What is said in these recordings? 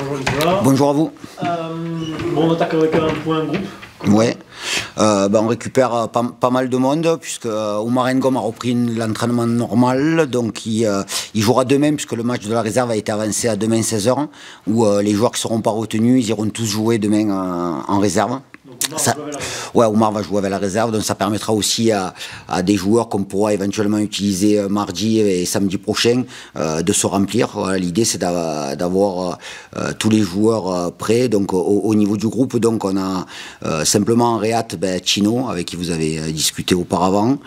Bonjour Nicolas. Bonjour à vous. On attaque avec un point groupe. Ouais. On récupère pas mal de monde puisque Oumar Ngom a repris l'entraînement normal, donc il jouera demain puisque le match de la réserve a été avancé à demain 16h, où les joueurs qui ne seront pas retenus, ils iront tous jouer demain en réserve. Oumar va jouer avec la réserve, donc ça permettra aussi à des joueurs qu'on pourra éventuellement utiliser mardi et samedi prochain de se remplir. Voilà, l'idée c'est d'avoir tous les joueurs prêts. Donc au niveau du groupe, donc on a simplement en réat Chino, avec qui vous avez discuté auparavant,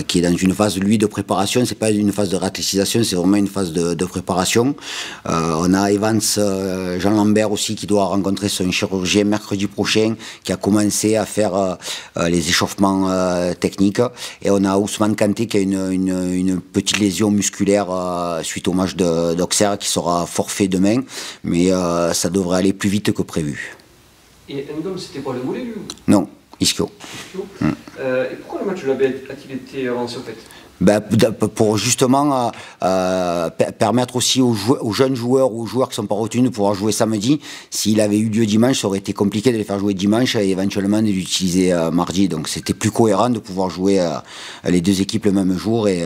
qui est dans une phase lui de préparation. C'est pas une phase de réathlétisation, c'est vraiment une phase de préparation. On a Evans Jean Lambert aussi qui doit rencontrer son chirurgien mercredi prochain, qui a commencé à faire les échauffements techniques, et on a Ousmane Kanté qui a une petite lésion musculaire suite au match d'Auxerre, qui sera forfait demain, mais ça devrait aller plus vite que prévu. Et Ngom, c'était pas le volet lui? Non, ischio. Et pourquoi le match de la B a-t-il été avancé au fait? Pour justement permettre aussi aux jeunes joueurs ou aux joueurs qui ne sont pas retenus de pouvoir jouer samedi. S'il avait eu lieu dimanche, ça aurait été compliqué de les faire jouer dimanche et éventuellement de l'utiliser mardi. Donc c'était plus cohérent de pouvoir jouer les deux équipes le même jour, et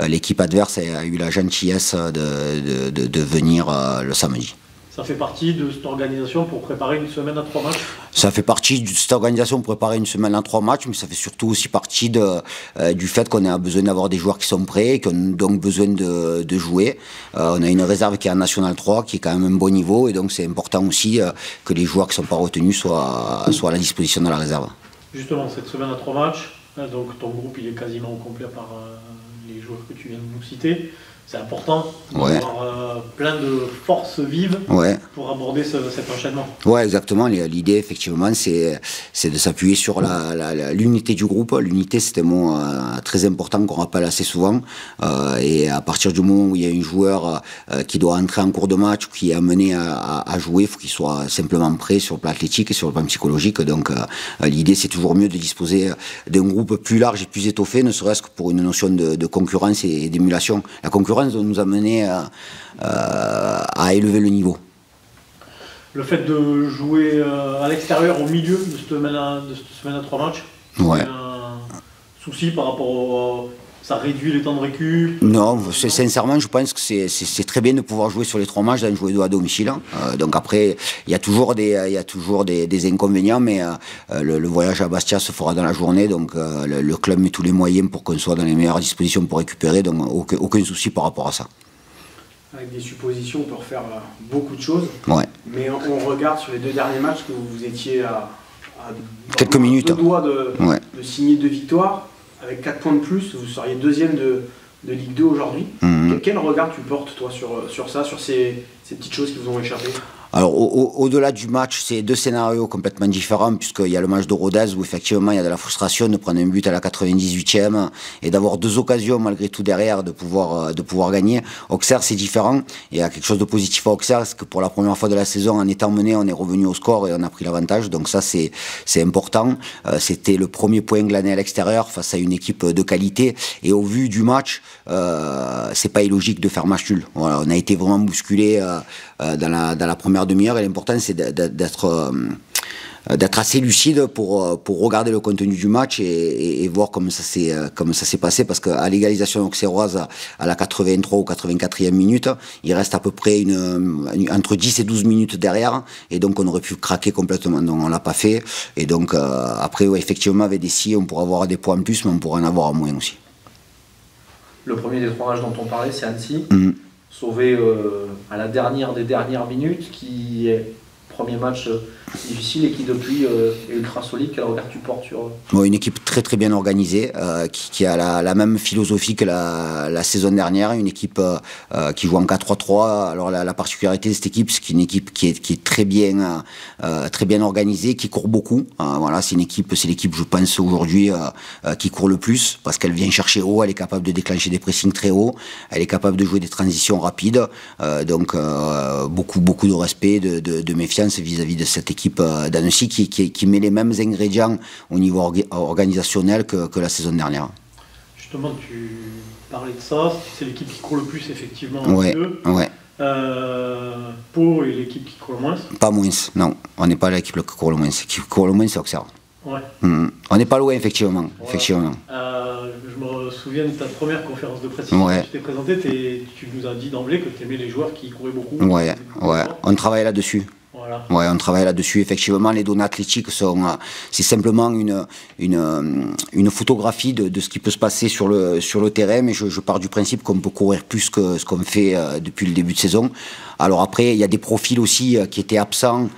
l'équipe adverse a eu la gentillesse de venir le samedi. Ça fait partie de cette organisation pour préparer une semaine à 3 matchs? Ça fait partie de cette organisation pour préparer une semaine à 3 matchs, mais ça fait surtout aussi partie du fait qu'on a besoin d'avoir des joueurs qui sont prêts, qui ont donc besoin de jouer. On a une réserve qui est en National 3, qui est quand même un bon niveau, et donc c'est important aussi que les joueurs qui ne sont pas retenus soient à la disposition de la réserve. Justement, cette semaine à 3 matchs, donc ton groupe il est quasiment au complet par les joueurs que tu viens de nous citer. C'est important d'avoir plein de forces vives pour aborder cet enchaînement. Ouais, exactement. L'idée, effectivement, c'est de s'appuyer sur l'unité du groupe. L'unité, c'est un mot très important qu'on rappelle assez souvent. Et à partir du moment où il y a un joueur qui doit entrer en cours de match, ou qui est amené à jouer, il faut qu'il soit simplement prêt sur le plan athlétique et sur le plan psychologique. Donc l'idée, c'est toujours mieux de disposer d'un groupe plus large et plus étoffé, ne serait-ce que pour une notion de concurrence et d'émulation. La concurrence doit nous amener à élever le niveau. Le fait de jouer à l'extérieur au milieu de cette semaine à 3 matchs, c'est un souci par rapport ça réduit les temps de récup? Non, sincèrement, je pense que c'est très bien de pouvoir jouer sur les 3 matchs, d'en jouer 2 à domicile. Donc après, il y a toujours des inconvénients, mais le voyage à Bastia se fera dans la journée, donc le club met tous les moyens pour qu'on soit dans les meilleures dispositions pour récupérer, donc aucun souci par rapport à ça. Avec des suppositions, on peut refaire beaucoup de choses, mais on regarde sur les 2 derniers matchs que vous étiez à quelques minutes. 2 doigts de signer 2 victoires. Avec 4 points de plus, vous seriez 2e de Ligue 2 aujourd'hui. Quel regard tu portes, toi, sur ça, sur ces petites choses qui vous ont échappé? Alors, au-delà du match, c'est 2 scénarios complètement différents, puisqu'il y a le match de Rodez où effectivement il y a de la frustration de prendre un but à la 98e et d'avoir 2 occasions malgré tout derrière de pouvoir gagner. Auxerre, c'est différent. Il y a quelque chose de positif à Auxerre, c'est que pour la première fois de la saison, en étant mené, on est revenu au score et on a pris l'avantage. Donc ça, c'est important. C'était le premier point glané à l'extérieur face à une équipe de qualité. Et au vu du match, c'est pas illogique de faire match nul. Voilà, on a été vraiment bousculé dans la première demi-heure, et l'important c'est d'être assez lucide pour regarder le contenu du match et voir comment ça s'est passé, parce qu'à l'égalisation auxerroise à la 83 ou 84e minute, il reste à peu près entre 10 et 12 minutes derrière, et donc on aurait pu craquer complètement, donc on l'a pas fait, et donc après effectivement avec des si on pourra avoir des points en plus, mais on pourra en avoir en moins aussi. Le premier des 3 matchs dont on parlait, c'est Annecy. Sauvé à la dernière des dernières minutes, qui est premier match difficile et qui depuis est ultra solide. Quel regard tu portes sur... Une équipe très très bien organisée, qui a la même philosophie que la saison dernière, une équipe qui joue en 4-3-3. Alors la particularité de cette équipe, c'est qu'une équipe qui est très bien organisée, qui court beaucoup. Voilà, c'est l'équipe je pense aujourd'hui qui court le plus, parce qu'elle vient chercher haut, elle est capable de déclencher des pressings très hauts, elle est capable de jouer des transitions rapides, donc beaucoup de respect, de méfiance vis-à-vis de cette équipe d'Annecy qui met les mêmes ingrédients au niveau organisationnel que la saison dernière. Justement, tu parlais de ça, c'est l'équipe qui court le plus effectivement. Pau est l'équipe qui court le moins. Pas moins, non. On n'est pas l'équipe qui court le moins. L'équipe qui court le moins, c'est Auxerre. Ouais. On n'est pas loin, effectivement. Voilà. effectivement. Je me souviens de ta première conférence de presse. Ouais. Tu t'es présenté, tu nous as dit d'emblée que tu aimais les joueurs qui couraient beaucoup. Ouais. On travaille là-dessus. Voilà. Ouais, on travaille là-dessus. Effectivement, les données athlétiques c'est simplement une photographie de ce qui peut se passer sur le terrain, mais je pars du principe qu'on peut courir plus que ce qu'on fait depuis le début de saison. Alors après, il y a des profils aussi qui étaient absents,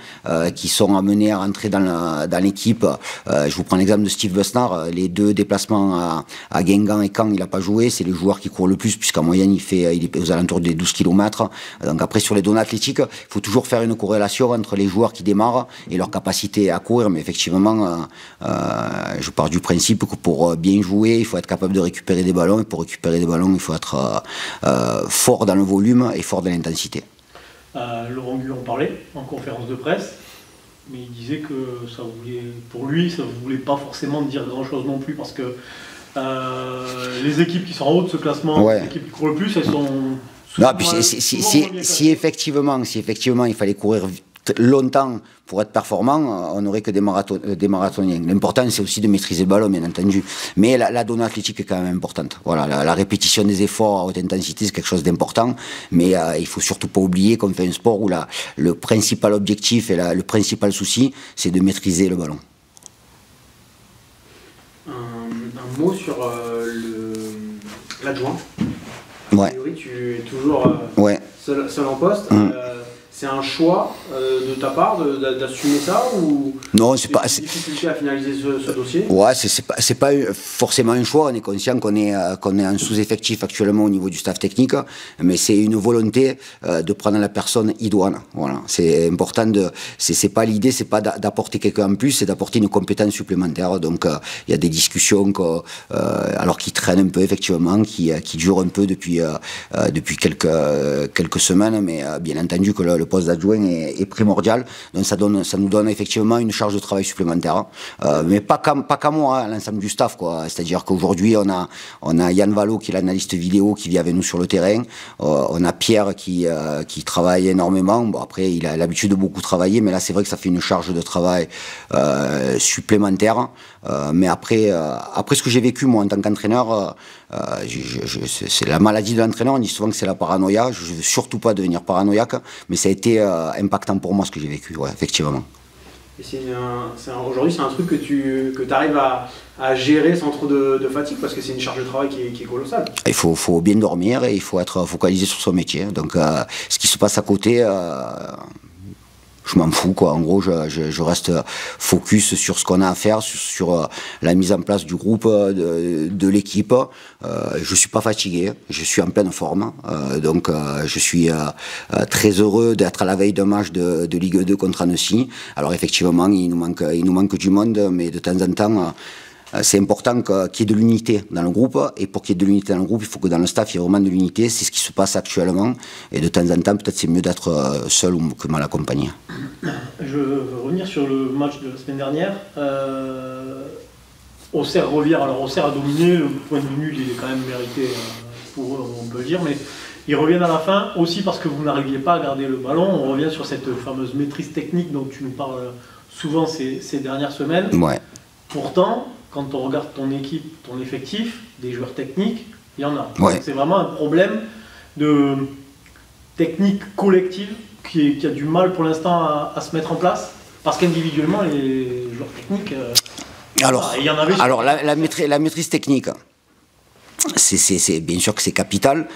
qui sont amenés à rentrer dans l'équipe. Je vous prends l'exemple de Steve Besnard. Les 2 déplacements à Guingamp et Caen, il n'a pas joué. C'est les joueurs qui courent le plus, puisqu'en moyenne, il est aux alentours des 12 km. Donc après, sur les données athlétiques, il faut toujours faire une corrélation entre les joueurs qui démarrent et leur capacité à courir. Mais effectivement, je pars du principe que pour bien jouer, il faut être capable de récupérer des ballons. Et pour récupérer des ballons, il faut être fort dans le volume et fort dans l'intensité. Laurent Guillon parlait en conférence de presse, mais il disait que pour lui, ça ne voulait pas forcément dire grand-chose non plus, parce que les équipes qui sont en haut de ce classement, les équipes qui courent le plus, elles sont... Non, puis si effectivement il fallait courir longtemps pour être performant, on n'aurait que des marathoniens. L'important, c'est aussi de maîtriser le ballon, bien entendu. Mais la donnée athlétique est quand même importante. Voilà, la répétition des efforts à haute intensité, c'est quelque chose d'important. Mais il faut surtout pas oublier qu'on fait un sport où le principal objectif et le principal souci, c'est de maîtriser le ballon. Un mot sur l'adjoint. Ouais. A priori, tu es toujours seul en poste. C'est un choix de ta part d'assumer ça, ou non, c'est pas une difficulté à finaliser ce dossier? Ouais, c'est pas forcément un choix. On est conscient qu'on est en sous-effectif actuellement au niveau du staff technique, mais c'est une volonté de prendre la personne idoine. Voilà, c'est important c'est pas l'idée, c'est pas d'apporter quelqu'un en plus, c'est d'apporter une compétence supplémentaire. Donc il y a des discussions alors qui traînent un peu effectivement, qui durent un peu depuis quelques semaines, mais bien entendu que le poste d'adjoint est primordial. Donc ça nous donne effectivement une charge de travail supplémentaire, mais pas qu'à moi, hein, l'ensemble du staff, quoi. C'est-à-dire qu'aujourd'hui on a Yann Vallot qui est l'analyste vidéo qui vit avec nous sur le terrain. On a Pierre qui travaille énormément. Bon, après il a l'habitude de beaucoup travailler, mais là c'est vrai que ça fait une charge de travail supplémentaire. Mais après ce que j'ai vécu moi en tant qu'entraîneur, c'est la maladie de l'entraîneur. On dit souvent que c'est la paranoïa. Je ne veux surtout pas devenir paranoïaque, mais ça a été impactant pour moi ce que j'ai vécu, ouais, effectivement. Et aujourd'hui, c'est un truc que tu arrives à gérer sans trop de fatigue, parce que c'est une charge de travail qui est colossale. Il faut bien dormir et il faut être focalisé sur son métier. Donc ce qui se passe à côté, je m'en fous, quoi. En gros, je reste focus sur ce qu'on a à faire, sur la mise en place du groupe, de l'équipe. Je suis pas fatigué, je suis en pleine forme. Donc je suis très heureux d'être à la veille d'un match de Ligue 2 contre Annecy. Alors effectivement, il nous manque du monde, mais de temps en temps... c'est important qu'il y ait de l'unité dans le groupe, et pour qu'il y ait de l'unité dans le groupe, il faut que dans le staff, il y ait vraiment de l'unité. C'est ce qui se passe actuellement, et de temps en temps, peut-être c'est mieux d'être seul ou que mal accompagné. Je veux revenir sur le match de la semaine dernière. Auxerre revient, alors Auxerre a dominé, le point de nul il est quand même mérité pour eux, on peut le dire, mais ils reviennent à la fin aussi parce que vous n'arriviez pas à garder le ballon. On revient sur cette fameuse maîtrise technique dont tu nous parles souvent ces dernières semaines. Ouais. Pourtant, quand on regarde ton équipe, ton effectif, des joueurs techniques, il y en a. Ouais. C'est vraiment un problème de technique collective qui a du mal pour l'instant à se mettre en place, parce qu'individuellement, les joueurs techniques, il y en avait. Alors la maîtrise technique, c'est bien sûr que c'est capital,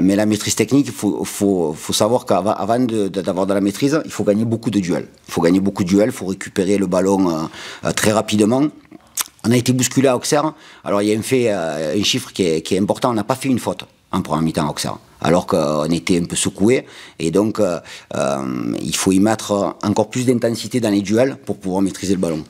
mais la maîtrise technique, il faut savoir qu'avant d'avoir de la maîtrise, il faut gagner beaucoup de duels. Il faut récupérer le ballon très rapidement. On a été bousculé à Auxerre. Alors il y a un chiffre qui est important, on n'a pas fait une faute en première mi-temps à Auxerre, alors qu'on était un peu secoué, et donc il faut y mettre encore plus d'intensité dans les duels pour pouvoir maîtriser le ballon.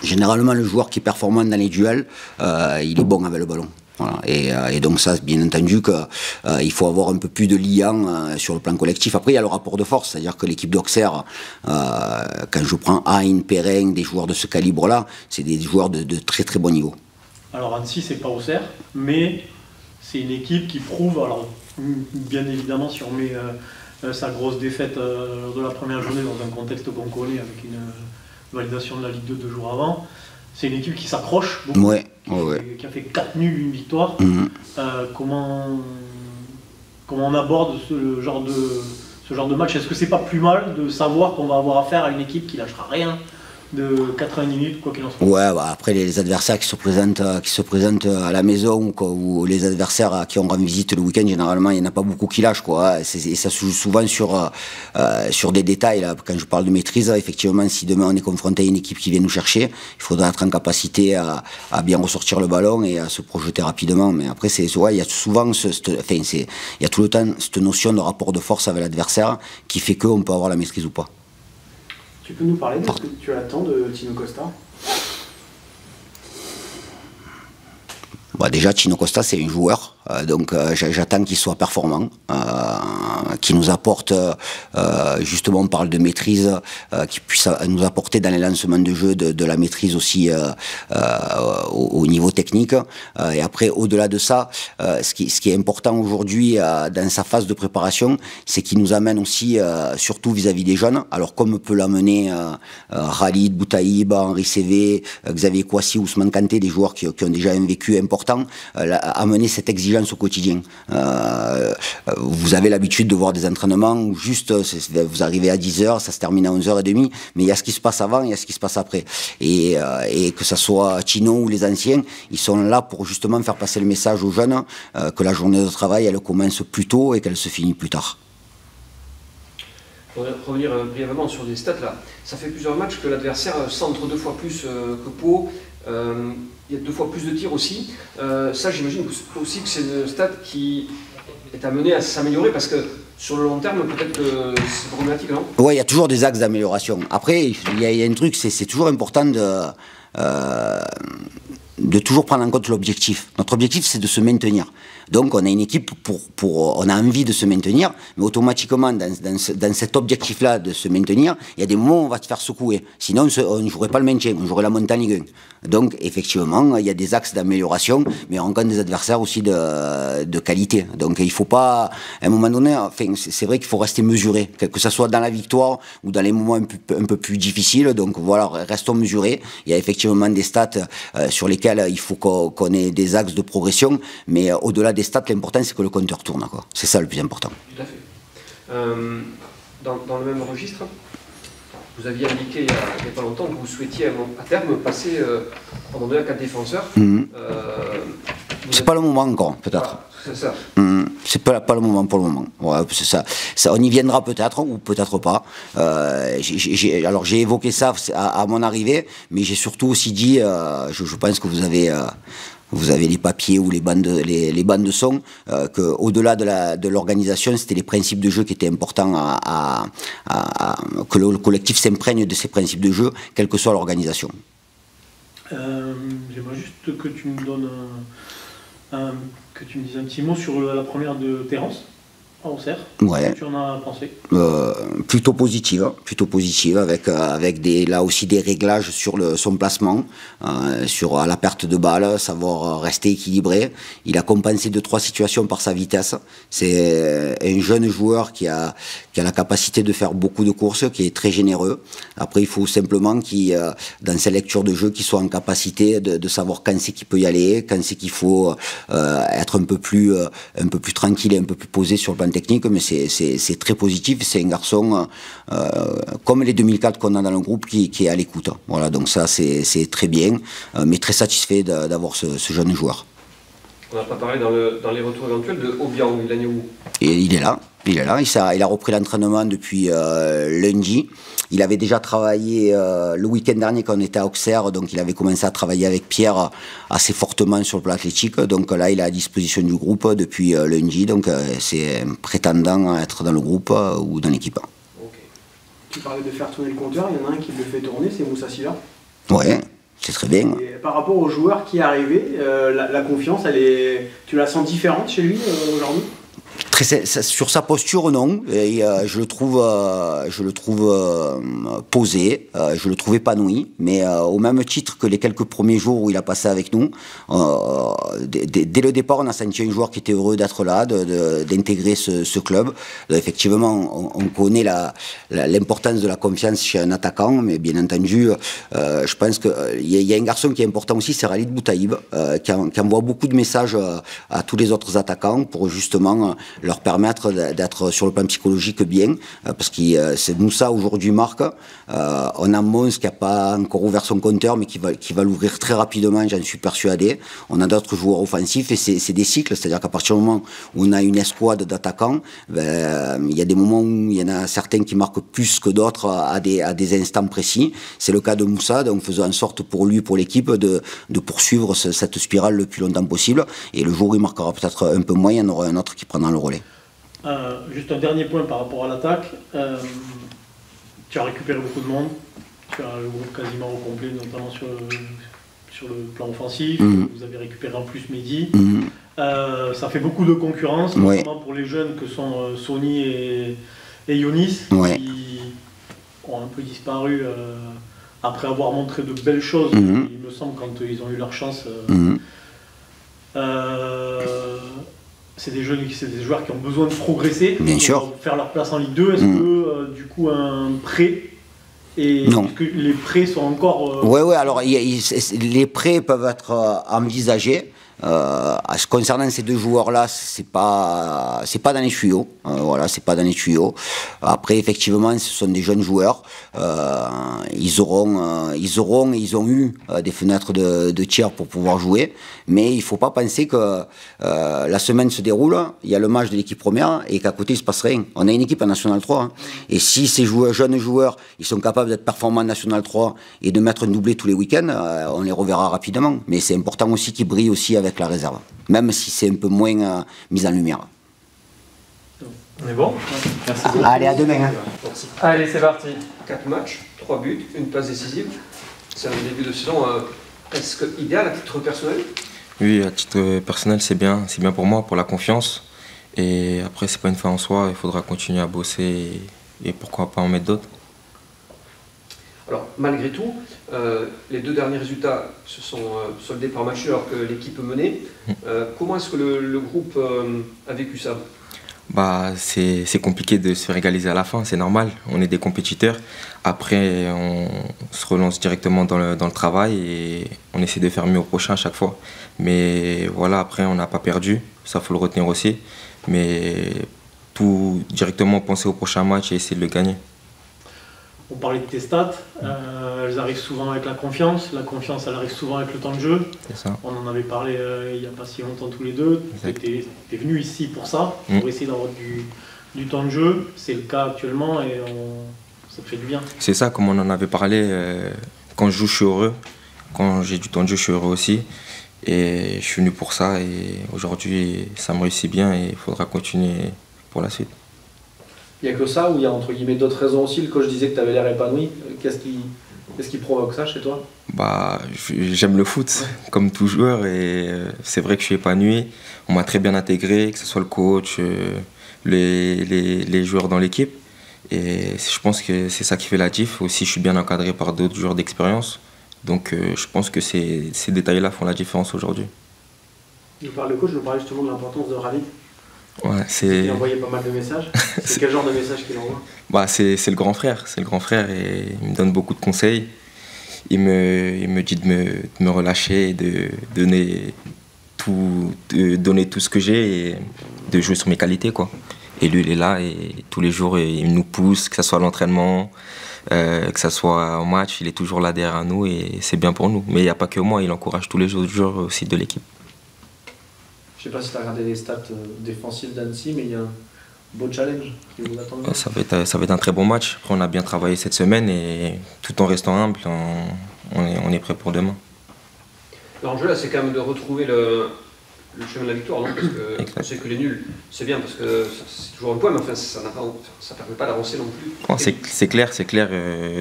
Généralement, le joueur qui est performant dans les duels, il est bon avec le ballon. Voilà. Et donc ça, bien entendu qu'il faut avoir un peu plus de liant sur le plan collectif. Après, il y a le rapport de force, c'est-à-dire que l'équipe d'Auxerre, quand je prends Hein, Perrin, des joueurs de ce calibre-là, c'est des joueurs de très très bon niveau. Alors Annecy, c'est pas Auxerre, mais c'est une équipe qui prouve, alors bien évidemment si on met sa grosse défaite de la première journée dans un contexte qu'on connaît avec une validation de la Ligue 2 2 jours avant. C'est une équipe qui s'accroche beaucoup, qui a fait 4 nuls, une victoire. Comment on aborde ce genre de match? Est-ce que c'est pas plus mal de savoir qu'on va avoir affaire à une équipe qui lâchera rien de 90 minutes, quoi qu'il en soit? Ouais, bah après les adversaires qui se présentent à la maison ou les adversaires à qui on rend visite le week-end, généralement il n'y en a pas beaucoup qui lâchent, quoi. Et ça se joue souvent sur des détails. Là. Quand je parle de maîtrise, effectivement, si demain on est confronté à une équipe qui vient nous chercher, il faudra être en capacité à bien ressortir le ballon et à se projeter rapidement. Mais après, il y a souvent, il y a tout le temps cette notion de rapport de force avec l'adversaire qui fait qu'on peut avoir la maîtrise ou pas. Tu peux nous parler de ce que tu attends de Tino Costa? Bah déjà, Tino Costa, c'est un joueur, donc j'attends qu'il soit performant, qu'il nous apporte, justement, on parle de maîtrise, qu'il puisse nous apporter dans les lancements de jeu de la maîtrise aussi au niveau technique. Et après, au-delà de ça, ce qui est important aujourd'hui dans sa phase de préparation, c'est qu'il nous amène aussi, surtout vis-à-vis des jeunes, alors comme peut l'amener Khalid, Boutaïb, Henri Cévé, Xavier Kouassi, Ousmane Kanté, des joueurs qui ont déjà un vécu important, amener cette exigence au quotidien. Vous avez l'habitude de voir des entraînements où juste vous arrivez à 10h, ça se termine à 11h30, mais il y a ce qui se passe avant, il y a ce qui se passe après. Et que ce soit Tino ou les anciens, ils sont là pour justement faire passer le message aux jeunes que la journée de travail, elle commence plus tôt et qu'elle se finit plus tard. Pour revenir brièvement sur les stats là, ça fait plusieurs matchs que l'adversaire centre 2 fois plus que Pau. Il y a 2 fois plus de tirs aussi. Ça, j'imagine aussi que c'est une stat qui est amenée à s'améliorer parce que sur le long terme, peut-être que c'est problématique, non? Oui, il y a toujours des axes d'amélioration. Après, il y a un truc, c'est toujours important de toujours prendre en compte l'objectif. Notre objectif, c'est de se maintenir. Donc, on a une équipe on a envie de se maintenir, mais automatiquement, dans cet objectif-là de se maintenir, il y a des moments où on va se faire secouer. Sinon, on ne jouerait pas le maintien, on jouerait la montée en Ligue 1. Donc, effectivement, il y a des axes d'amélioration, mais on rencontre des adversaires aussi de qualité. Donc, il ne faut pas, à un moment donné, enfin, c'est vrai qu'il faut rester mesuré, que ce soit dans la victoire ou dans les moments un peu plus difficiles. Donc, voilà, restons mesurés. Il y a effectivement des stats sur lesquels il faut qu'on ait des axes de progression, mais au-delà des stats, l'important c'est que le compteur tourne. C'est ça le plus important. Tout à fait. Dans le même registre, vous aviez indiqué il n'y a pas longtemps que vous souhaitiez à terme passer pendant 2 à 4 défenseurs. C'est pas le moment encore, peut-être. C'est ça. C'est pas le moment pour le moment. Ouais, c'est ça. On y viendra peut-être ou peut-être pas. Alors j'ai évoqué ça à mon arrivée, mais j'ai surtout aussi dit, je pense que vous avez les papiers ou les bandes de son, qu'au-delà de l'organisation, c'était les principes de jeu qui étaient importants que le collectif s'imprègne de ces principes de jeu, quelle que soit l'organisation. J'aimerais juste que tu me donnes que tu me dises un petit mot sur la première de Terence à Auxerre. Ouais. Qu'est-ce que tu en as pensé? Plutôt positive avec là aussi des réglages sur son placement, sur la perte de balle, savoir rester équilibré. Il a compensé 2-3 situations par sa vitesse. C'est un jeune joueur qui a la capacité de faire beaucoup de courses, qui est très généreux. Après, il faut simplement dans sa lecture de jeu, qu'il soit en capacité de savoir quand c'est qu'il peut y aller, quand c'est qu'il faut être un peu plus tranquille et un peu plus posé sur le plan technique, mais c'est très positif. C'est un garçon comme les 2004 qu'on a dans le groupe qui est à l'écoute. Voilà, donc ça c'est très bien, mais très satisfait d'avoir ce jeune joueur. On n'a pas parlé dans les retours éventuels de Obiang, il en est où? Et il est là. Il a repris l'entraînement depuis lundi. Il avait déjà travaillé le week-end dernier quand on était à Auxerre, donc il avait commencé à travailler avec Pierre assez fortement sur le plan athlétique. Donc là, il est à disposition du groupe depuis lundi, donc c'est un prétendant à être dans le groupe ou dans l'équipe. Okay. Tu parlais de faire tourner le compteur, il y en a un qui le fait tourner, c'est Moussa Silla. Ouais. C'est très bien. Et par rapport au joueur qui est arrivé, la confiance, tu la sens différente chez lui aujourd'hui? Sur sa posture, non. Et, je le trouve posé, je le trouve épanoui, mais au même titre que les quelques premiers jours où il a passé avec nous, dès le départ, on a senti un joueur qui était heureux d'être là, d'intégrer ce club. Effectivement, on connaît l'importance de la confiance chez un attaquant, mais bien entendu, je pense qu'il y a un garçon qui est important aussi, c'est Khalid Boutaïb, qui envoie beaucoup de messages à tous les autres attaquants pour justement leur permettre d'être sur le plan psychologique bien, parce que c'est Moussa aujourd'hui marque. On a Mons qui n'a pas encore ouvert son compteur, mais qui va l'ouvrir très rapidement, j'en suis persuadé. On a d'autres joueurs offensifs et c'est des cycles, c'est-à-dire qu'à partir du moment où on a une escouade d'attaquants, il y a des moments où il y en a certains qui marquent plus que d'autres à des instants précis. C'est le cas de Moussa, donc faisons en sorte pour lui, pour l'équipe, de poursuivre cette spirale le plus longtemps possible. Et le jour où il marquera peut-être un peu moins, il y en aura un autre qui prendra le relais. Juste un dernier point par rapport à l'attaque. Tu as récupéré beaucoup de monde. Tu as le groupe quasiment au complet, notamment sur le plan offensif. Vous avez récupéré en plus Mehdi. Ça fait beaucoup de concurrence, notamment pour les jeunes que sont Sony et Yonis, qui ont un peu disparu après avoir montré de belles choses, il me semble, quand ils ont eu leur chance. C'est des joueurs qui ont besoin de progresser, pour faire leur place en Ligue 2. Est-ce que du coup un prêt est-ce que les prêts sont encore Oui, alors les prêts peuvent être envisagés. Concernant ces deux joueurs-là, c'est pas dans les tuyaux. Voilà, c'est pas dans les tuyaux. Après, effectivement, ce sont des jeunes joueurs. Ils ont eu des fenêtres de tir pour pouvoir jouer. Mais il faut pas penser que la semaine se déroule, il y a le match de l'équipe première et qu'à côté il se passe rien. On a une équipe en National 3. Et si ces jeunes joueurs, ils sont capables d'être performants en National 3 et de mettre un doublé tous les week-ends, on les reverra rapidement. Mais c'est important aussi qu'ils brillent aussi avec la réserve, même si c'est un peu moins mis en lumière. On est bon? Merci beaucoup. Allez, à demain. Allez, c'est parti. 4 matchs, 3 buts, une passe décisive. C'est un début de saison presque idéal à titre personnel? Oui, à titre personnel, c'est bien pour moi, pour la confiance. Et après, c'est pas une fin en soi, il faudra continuer à bosser et pourquoi pas en mettre d'autres. Alors, malgré tout, les 2 derniers résultats se sont soldés par match alors que l'équipe menait. Comment est-ce que le groupe a vécu ça? C'est compliqué de se faire égaliser à la fin, c'est normal. On est des compétiteurs. Après, on se relance directement dans le travail et on essaie de faire mieux au prochain à chaque fois. Mais voilà, après, on n'a pas perdu. Ça, faut le retenir aussi. Mais tout directement penser au prochain match et essayer de le gagner. On parlait de tes stats, elles arrivent souvent avec la confiance, elle arrive souvent avec le temps de jeu. C'est ça. On en avait parlé il n'y a pas si longtemps tous les deux, tu es venu ici pour ça, pour essayer d'avoir du temps de jeu, c'est le cas actuellement et ça te fait du bien. C'est ça, comme on en avait parlé, quand je joue je suis heureux, quand j'ai du temps de jeu je suis heureux aussi. Et je suis venu pour ça et aujourd'hui ça me réussit bien et il faudra continuer pour la suite. Il n'y a que ça ou il y a entre guillemets d'autres raisons aussi? Le coach disait que tu avais l'air épanoui. Qu'est-ce qui provoque ça chez toi? J'aime le foot, comme tout joueur, et c'est vrai que je suis épanoui. On m'a très bien intégré, que ce soit le coach, les joueurs dans l'équipe. Et je pense que c'est ça qui fait la diff. Aussi, je suis bien encadré par d'autres joueurs d'expérience. Donc je pense que ces détails-là font la différence aujourd'hui. Le coach nous parlait justement de l'importance de Khalid. Ouais, il envoyait pas mal de messages. C'est quel genre de message qu'il envoie? C'est le grand frère, et il me donne beaucoup de conseils. Il me dit de me relâcher et de donner tout ce que j'ai et de jouer sur mes qualités, quoi. Et lui, il est là et tous les jours, il nous pousse, que ce soit à l'entraînement, que ce soit au match, il est toujours là derrière nous et c'est bien pour nous. Mais il n'y a pas que moi, il encourage tous les autres joueurs aussi de l'équipe. Je ne sais pas si tu as regardé les stats défensives d'Annecy, mais il y a un beau challenge qui vous attend. Ça va être un très bon match. Après, on a bien travaillé cette semaine et tout en restant humble, on est prêt pour demain. L'enjeu là, c'est quand même de retrouver le chemin de la victoire, non? Parce que on sait que les nuls, c'est bien parce que c'est toujours un point, mais enfin, ça ne permet pas d'avancer non plus. Oh, c'est clair.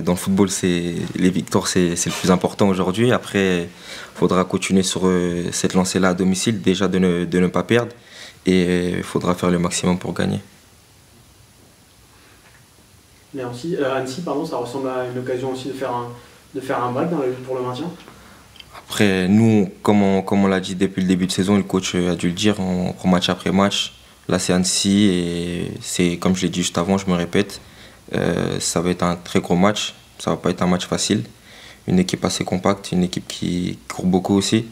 Dans le football, les victoires, c'est le plus important aujourd'hui. Après, il faudra continuer sur cette lancée-là à domicile, déjà de ne pas perdre. et il faudra faire le maximum pour gagner. Mais Annecy, ça ressemble à une occasion aussi de faire un break dans la lutte pour le maintien. Après, nous, comme on l'a dit depuis le début de saison, le coach a dû le dire, on prend match après match. Là, c'est Annecy et c'est, comme je l'ai dit juste avant, je me répète, ça va être un très gros match. Ça va pas être un match facile. Une équipe assez compacte, une équipe qui court beaucoup aussi.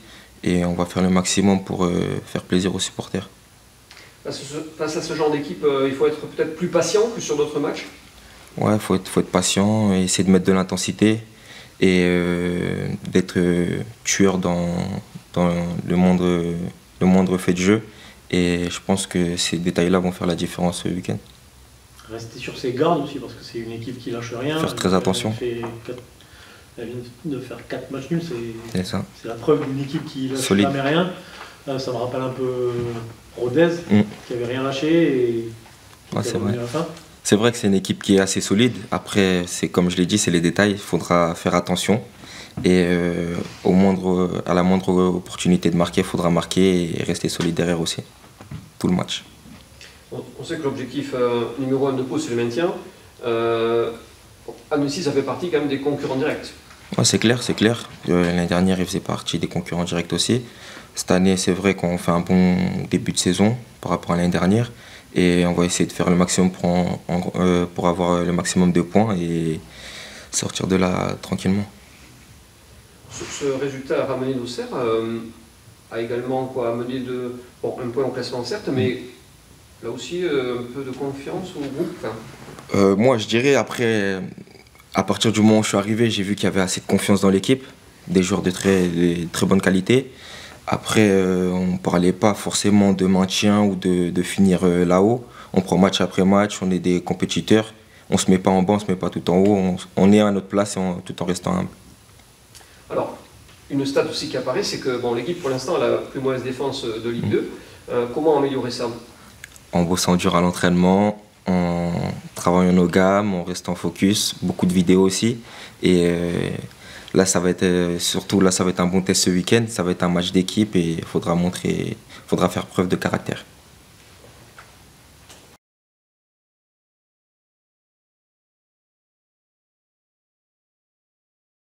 Et on va faire le maximum pour faire plaisir aux supporters. Face à ce genre d'équipe, il faut être peut-être plus patient que sur d'autres matchs. Ouais, faut être patient, et essayer de mettre de l'intensité et d'être tueur dans le moindre fait de jeu. Et je pense que ces détails-là vont faire la différence ce week-end. Rester sur ses gardes aussi, parce que c'est une équipe qui lâche rien. Faire très attention. Elle vient de faire 4 matchs nuls, c'est la preuve d'une équipe qui lâche solide. Jamais rien. Ça me rappelle un peu Rodez, qui avait rien lâché et qui était revenu à la fin. C'est vrai que c'est une équipe qui est assez solide. Après, c'est comme je l'ai dit, c'est les détails. Il faudra faire attention. Et à la moindre opportunité de marquer, il faudra marquer et rester solide derrière aussi. Tout le match. On sait que l'objectif numéro 1 de Pau, c'est le maintien. Annecy, ça fait partie quand même des concurrents directs. Ouais, c'est clair. L'année dernière, il faisait partie des concurrents directs aussi. Cette année, c'est vrai qu'on fait un bon début de saison par rapport à l'année dernière. Et on va essayer de faire le maximum pour avoir le maximum de points et sortir de là tranquillement. Ce résultat ramené d'Auxerre a également amené un point au classement certes, mais là aussi un peu de confiance au groupe. Moi, je dirais après, à partir du moment où je suis arrivé, j'ai vu qu'il y avait assez de confiance dans l'équipe, des joueurs de très bonne qualité. Après, on ne parlait pas forcément de maintien ou de finir là-haut. On prend match après match, on est des compétiteurs. On ne se met pas en bas, on ne se met pas tout en haut. On est à notre place tout en restant humble. Alors, une stat aussi qui apparaît, c'est que l'équipe pour l'instant a la plus mauvaise défense de Ligue 2. Comment améliorer ça? En bossant dur à l'entraînement, en travaillant nos gammes, en restant focus, beaucoup de vidéos aussi. Et là, ça va être un bon test ce week-end. Ça va être un match d'équipe et il faudra faire preuve de caractère.